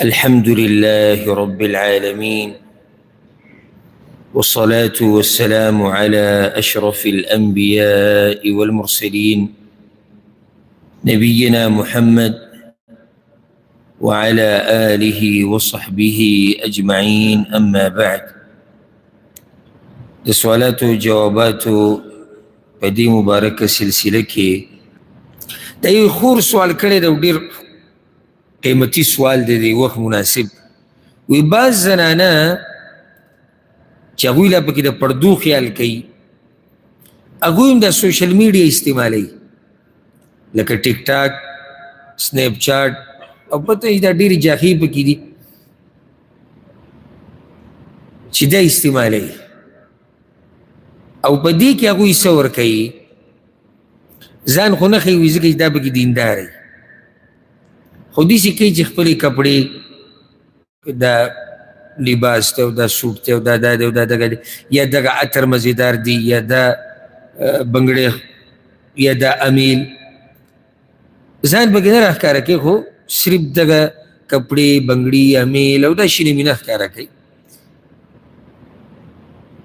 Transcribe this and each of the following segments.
الحمد لله رب العالمين، والصلاة والسلام على أشرف الأنبياء والمرسلين نبينا محمد وعلى آله وصحبه أجمعين. أما بعد، السؤالات وجوابات بدي مباركة سلسلة كي دا یو خور سوال کړی دا ډیر قیمتي سوال دی وخت مناسب. وی بعض زنانه چې هغوی لا پکې د پردو خیال کوي، هغوی هم دا سوشل میډیا استعمالوي لکه ټیک ټاک، سنیپ چاټ او پته یې دا ډېرې جاخې پکې دي چې دا استعمالوي او په دې کې هغوی څه ورکوي، ځان خو نه ښیي، وایي ځکه چې دا پکې دیندار وي، خو داسې کوي چې خپلې کپړې دا لباس ته او دا سوټ ته او دا دی او دا دغه دی، یا دغه عطر مزیدار دی، یا دا بنګړی، یا دا امیل، ځان پکې نه راښکاره کوي، خو صرف دغه کپړې، بنګړي، امیل او دا شینې مینه ښکاره کوي.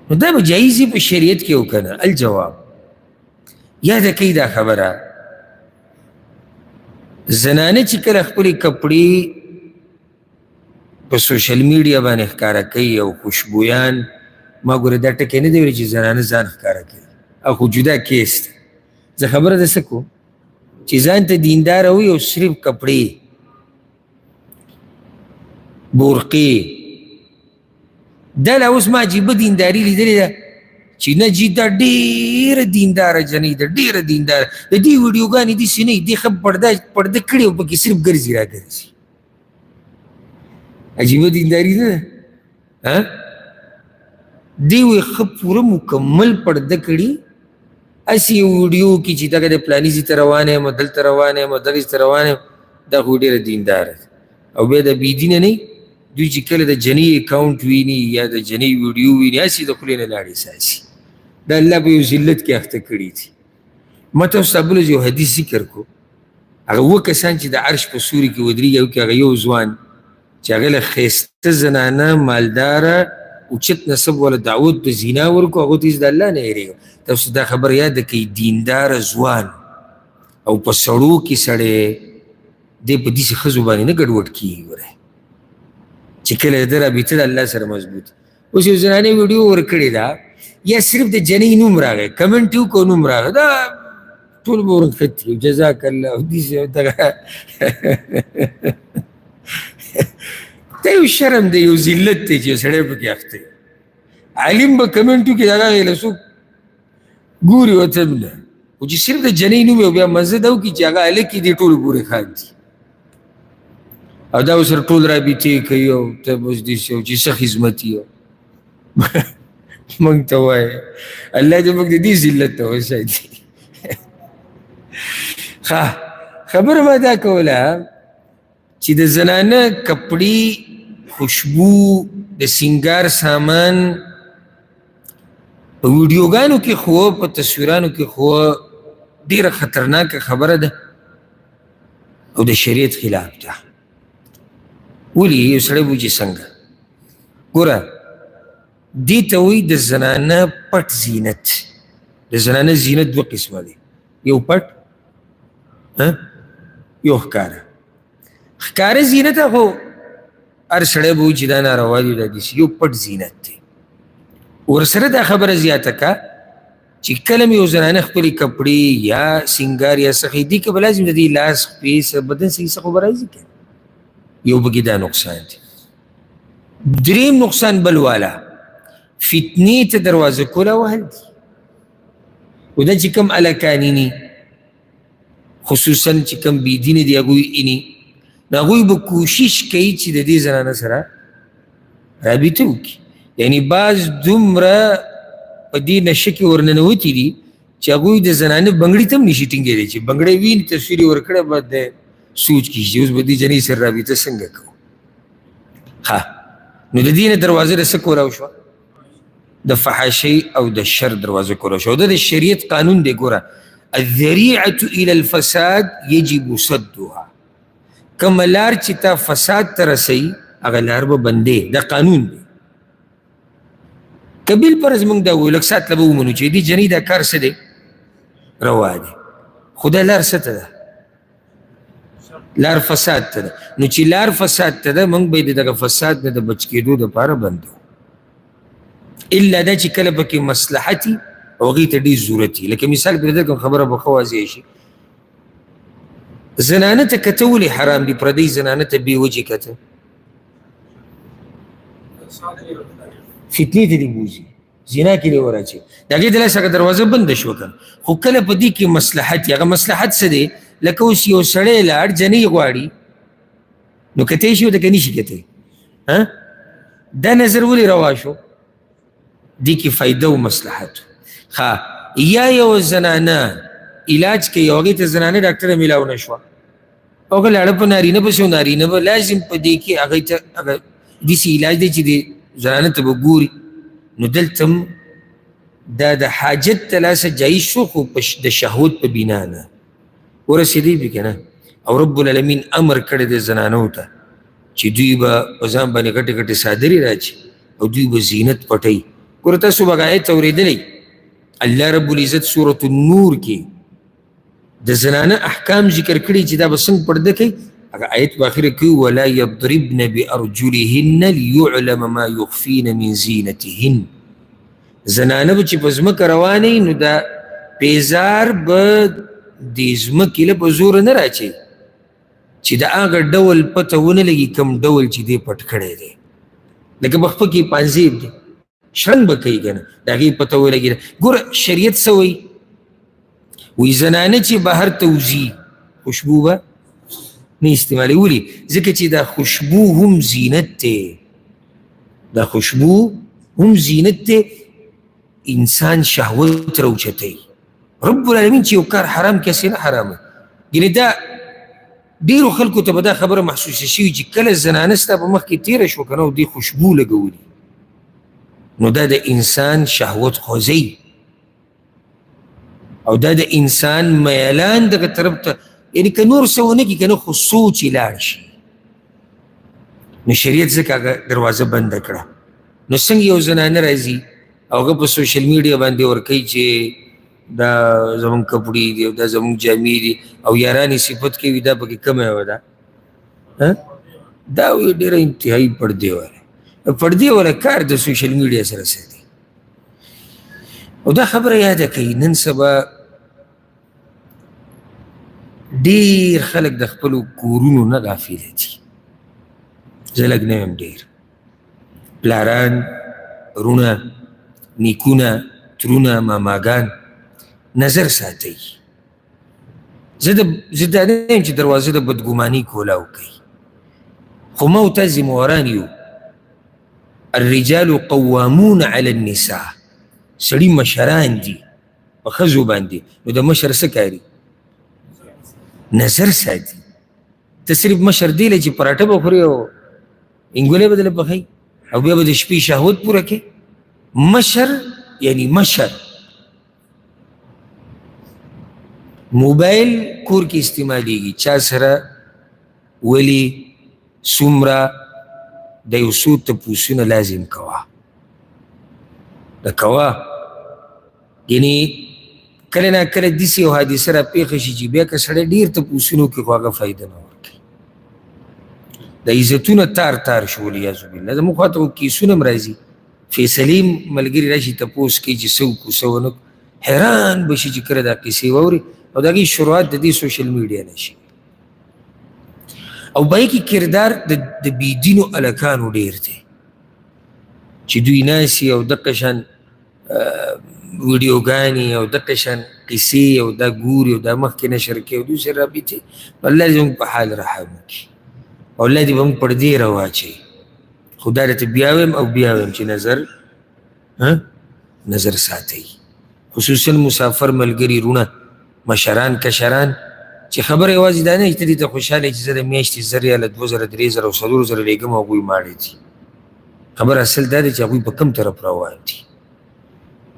نو دا به جایز وي په شریعت کې او که نه؟ الجواب، یاده کوي دا خبره، زنانه چې کله خپلې کپړې په سوشل میډیا باندې ښکاره کوي او خوشبویان، ما ګوره دا ټکی نه دی ویلی چې زنانه ځان ښکاره کوي، او خو جدا کیس دی. زه خبره د څه کوم چې ځان ته دینداره وي او صرف کپړې، بورقې، دا لا اوس ما عجیبه دینداري لیدلې ده چې نه جي دا ډېره دینداره جنۍ ده، ډېره دینداره، د دې ویډیوګانې داسې نه وي، دې ښه پرده کړې او پکې صرف ګرځي را ګرځي. عجیبه دینداري نه ده؟ دې وایي ښه پوره مکمل پرده کړي، هسې یو ویډیو کې چې دغه د پلاني ځای ته روان یم، دلته روان یم، دغه ځای ته روان یم، دا خو ډېره دینداره ده. او بیا د بېدینه نه وي، دوی چې کله د جنۍ اکاونټ ویني یا د جنۍ ویډیو ویني، هسې د خولې نه لاړې ساسي. دا الله په یو ذلت کې اخته کړي دي. ما تاسو ته بل یو حدیث ذکر کو، هغه اووه کسان چې د عرش په سوري کې ودرېږي، او کې هغه یو ځوان چې هغه له ښایسته زنانه، مالداره، اوچت نسب والا دعوت د زنا ورکو، هغو ته هېڅ د الله نه هېرېږي. تاسو دا خبره یاده کوئ، دینداره ځوان او په سړو کې سړی دی په داسې ښځو باندې نه ګډوډ کېږي. ګوره چې کله د ده رابطه د الله سره مضبوط، اوس یو زنانې ویډیو ورکړې ده، یا صرف د جنۍ نوم راغی، کمنټ یې وکړو، نوم راغی، دا ټول به ورنښتي، جزاک الله داسې دغه دا یو شرم دی، یو ذلت دی چې یو سړی پکې اخته وي. عالم به کمنټ وکړي، هغه هغې له څوک ګوري ورته نه، خو چې صرف د جنۍ نوم یې او بیا مزه ده وکړي چې هغه هلک یې دې ټولو پورې خاندي، او دا ورسره ټول رابطې کوي، او ته اوس داسې او چې څه خدمت یې موږ ته وایه. الله دې موږ د دې ذلت ته وساتي. خبره ما دا کوله چې د زنانه کپړې، خوشبو، د سینګار سامان په ویډیوګانو کې خو، په تصویرانو کې خو ډېره خطرناکه خبره ده او د شریعت خلاف ده. ولې؟ یو سړی به چې څنګه، ګوره دې ته وایي د زنانه پټ زینت. د زنانه زینت دوه قسمه دی، یو پټ، یو ښکاره. ښکاره زینت خو هر سړی به وایي چې دا ناروا دي، دا داسې، یو پټ زینت دی. ورسره دا خبره زیاته که چې کله مې یو زنانه خپلې کپړې یا سینګار یا څه ښیي، دې کې به لازم د دې لاس، خپې، بدن صحیح څه خو به راځي که یو پکې دا نقصان دی. دریم نقصان بل والا، فتنې ته دروازه کوله وهل دي. او دا چې کوم الکانیني، خصوصا چې کوم بېدینه دي، هغوی ایني، نو هغوی به کوشش کوي چې د دې زنانه سره رابطه وکړي. یعنی بعض دومره په دې نشه کې ورننوتي دي چې هغوی د زنانه بنګړي ته هم نشي ټینګېدی، چې بنګړی ویني، تصویر یې ورکړی، به د سوچ کېږي اوس به دې جنۍ سره رابطه څنګه کوو. نو د دې نه دروازه د څه کولاو شوه، د فحاشۍ او د شر دروازه کولاو شوه. دا د شریعت قانون دی. ګوره، الذریعة الى الفساد یجب صدها. کومه لار چې تا فساد ته رسوي هغه لار به بندې دا قانون دی که بالفرض موږ دا وویو لږ ساعت له به ومنو چې دې جنۍ دا کار څه دی روا دی خو دا لار څه ته ده لار فساد ته ده نو چې لار فساد ته ده موږ به یې د دغه فساد نه د بچ کېدو دپاره بندو الا دا چې کله پکې مصلحت وي او هغې ته ډېر ضرورت وي لکه مثال پرې درکړم خبره به ښه واضح شي زنانه ته کته ولې حرام دي پردۍ زنانه ته بې وجې کته فتنې ته دې بوځي زنا کې دې وراچي د هغې دلاسه هغه دروازه بنده شوه که خو کله په دې کې مصلحت وي هغه مصلحت څه دی لکه اوس یو سړی لاړ جنۍ غواړي نو کتی شي ورته که نشي کتی دا نظر ولې روا شو دې کې فایده و مصلحت ښه یا یو زنانه علاج کوي او هغې ته زنانه ډاکټره میلاو نه شوه او هغه لاړه په نارینه پسې او نارینه به لازم په دې کې هغې ته هغه داسې علاج دی چې د زنانه ته به ګوري نو دلته هم دا د حاجت ته لاسه جایز شو خو د شهوت په بنا نه ورسېدی پې که نه او رب العالمین امر کړی دی زنانو ته چې دوی به په ځان باندې غټې غټې صادرې راچي او دوی به زینت پټوي ګوره تاسو به آیت اورېدلی الله رب العزت سورة النور کې د زنانه احکام ذکر کړي چې دا به څنګه پرده کوي هغه آیت په اخره کې ولا یضربن بارجلهن لیعلم ما یخفین من زینتهن زنانه به چې په ځمکه روانې نو دا پیزار به د ځمکې له په زوره نه راچي چې د هغه ډول پته ونه لګي کوم ډول چې دی پټ کړی دی لکه مخ پکې پانزیب دی شرنګ به کوي که نه د هغې پته ولګي ګوره شریعت څه وایي وایي زنانه چې بهر ته وځي خوشبو به نه استعمالوي ولې ځکه چې دا خوشبو هم زینت دی دا خوشبو هم زینت دی انسان شهوت راوچتوي رب العالمین چې یو کار حرام کړي هسې نه حرامه یعنې دا ډېرو خلکو ته به دا خبره محسوسه شوي چې کله زنانه ستا په مخ کې تېره شوه که نه او دې خوشبو لګولي نو دا د انسان شهوت خوځوي او دا د انسان میلان دغه طرف ته یعنې که نور څه ونه کړي که نه خو سوچ یې لاړ شي نو شریعت ځکه هغه دروازه بنده کړه نو څنګه یو زنانه راځي او هغه په سوشل میډیا باندې ورکوي چې دا زمونږ کپړې دي او دا زمونږ جامې دي او یارانې صفت کوي دا پکې کمه یوه ده دا وایي ډېره انتهایي پردې واله پردې والا کار د سوشل میډیا سره څه دی او دا خبره یاده کوي نن سبا ډېر خلک د خپلو کورونو نه غافله دي زه لږ نه یم ډېر پلاران رونه نیکونه ترونه ماماګان نظر ساتئ زه دا نه یم چې دروازه د بدګماني کولاو کوي خو ما او تا ذمهواران یو الرجال قوامون على النساء سړي مشران دي په ښځو باندې نو د مشر څه کاري نظر ساتي ته صرف مشر دی له چې پراټه به خوري او انګولې به دله پخوي او بیا به د شپې شهوت پوره کوي مشر یعنی مشر موبایل کور کې استعمالیږي چا سره ولي څومره د یو څو تپوسونه لازم کوه د کوه یعنې کله نه کله داسې یو حادثه راپېښه شي چې بیا که سړی ډېر تپوسونه وکړي خو هغه فایده نه ورکوي د عزتونه تار تار شو والعیاذ بالله زموږ خوا ته کیسونه هم راځي فیصلې ملګري راشي تپوس کوي چې څه وکړو څه ونه حیران به شي چې کله دا کیسې واوري او د هغې شروعات د دې سوشل میډیا نه شي او به کې کردار د بېدینو هلکانو ډېر دی چې دوی ناسي او دقه شان ویډیوګانې او دقه شان قیسې او دا ګوري او دا مخکې نشر کوي او دوی سره رابطې الله دې زموږ په حال رحم وکړي او الله دې به موږ پردې راواچوي خو دا درته بیا وایم او بیا وایم چې نظر ساتئ خصوصا مسافر ملګري رونه مشران کشران چې خبره یوازې دا نه چې ته دې ته خوشحاله چې زه د میاشتې 1000 یا 2000 3000 او 4000 لېږم او هغوی ماړې دي خبره اصل دا دی چې هغوی په کوم طرف روان دي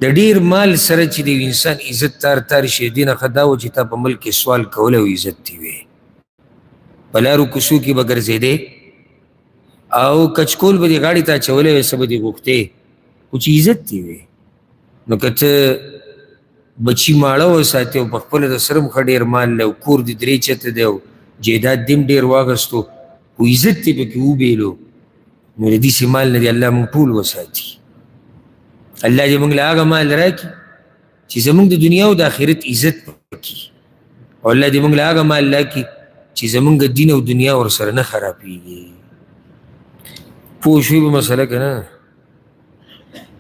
د ډېر مال سره چې د یو انسان عزت تار تار شي دې نه ښه دا و چې تا په ملک کې سوال کولی او عزت دې وی په لارو کوڅو کې به ګرځېدې او کچکول به دې غاړې ته اچولی وې څه به دې غوښتې خو چې عزت دې وې نو که ته بچي ماړه وساتې او په خپله د سره هم ښه ډېر مال دی او کور دې درې چته دی او جایداد دې هم ډېر واخیستو خو عزت دې پکې وبېلو نو د داسې مال نه دې الله موږ ټول وساتي الله دې موږ له هغه مال راکړي چې زموږ د دنیا او د آخرت عزت پکې او الله دې موږ له هغه مال راکړي چې زموږ دین او دنیا ورسره نه خرابېږي پوه شوې په مسله که نه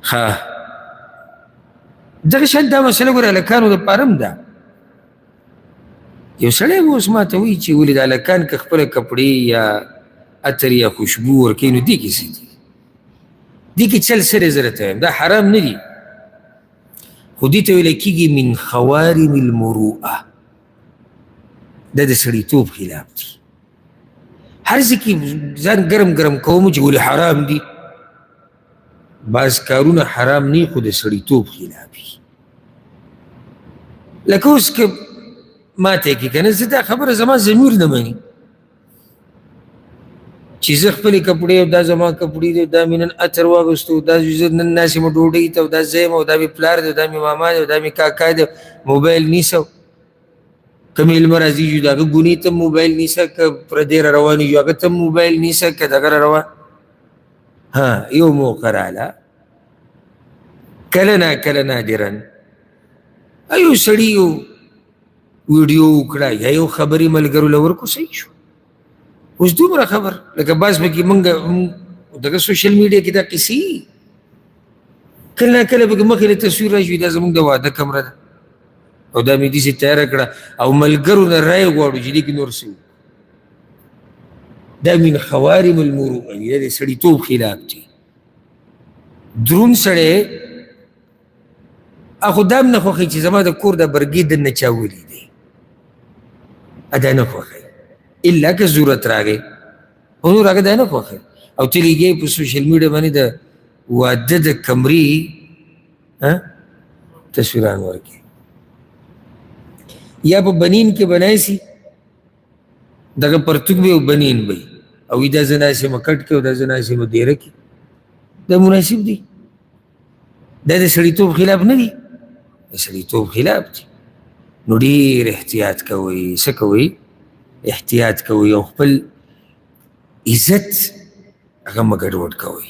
ښه دغه شان دا مسله ګوره هلکانو دپاره هم ده یو سړی به اوس ما ته وایي چې ولې د هلکان که خپله کپړې یا عطر یا خوشبو ورکوي نو دې کې څه دي دې کې چل سره زه راته وایم دا حرام نه دي خو دې ته ویلی کېږي من خوارم المروءه دا د سړیتوب خلاف دي هر ځای کې ځان ګرم ګرم کوم چې ولې حرام دي بعض کارونه حرام نه خو د سړیتوب خلاف دي لکه اوس که ماته کې که نه زه دا خبره زما ضمیر نه مني چې زه خپلې کپړې او دا زما کپړې دي دا مې نن عطر واغوستو دا زه نن ناسې مې ډوډۍ ته او دا زه یم او دا مې پلار دی او دا مې ماما دی او دا مې کاکا دی موبایل نیسه که میلمه راځي جو د هغه ګونې ته موبایل نیسه که پردې را روانې جو هغه ته موبایل نیسه که دغه را روان ها یو موقع راله کله ناکله نادرا یو سړي یو ویډیو وکړه یا یو خبرې ملګرو له ورکو صحیح شو اوس دومره خبر لکه بعض پکې موږ دغه سوشل میډیا کې دا قصې کله ناکله پکې مخې له تصویر راشي دا زموږ د واده کمره ده او دا مې داسې تیاره کړه او ملګرو نه رایې غواړو چې دې کې نور څه دا من خوارم المروءه دا د سړیتوب خلاف دی دروند سړی خو دا هم نه خوښوي چې زما د کور د برګې دننه چا ولیدی دا نه خوښوي الا که ضرورت راغی خو نور هغه دا نه خوښوي او ته لګیې په سوشل میډیا باندې د واده د کمرې تصویران ورکړي یا په بنین کې بنایسي دغه پرتوګ به او بنین به او دا زه ناسې مه کټ کې او دا زه ناسې مه دیره کې دا مناسب دی دا د سړیتوب خلاف نه دی د سړیتوب خلاف دی نو ډېر احتیاط کوئ څه کوئ احتیاط کوئ او خپل عزت هغه مه ګډوډ کوئ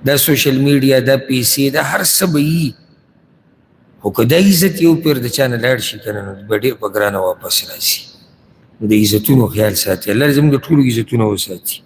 دا سوشل میډیا دا پیسې دا هر څه به وي خو که دا عزت یو پیر د چا نه لاړ شي که نه نو به ډېر په ګرانه واپس راځي نو د عزتونو خیال ساتي الله زموږ د ټولو عزتونه وساتي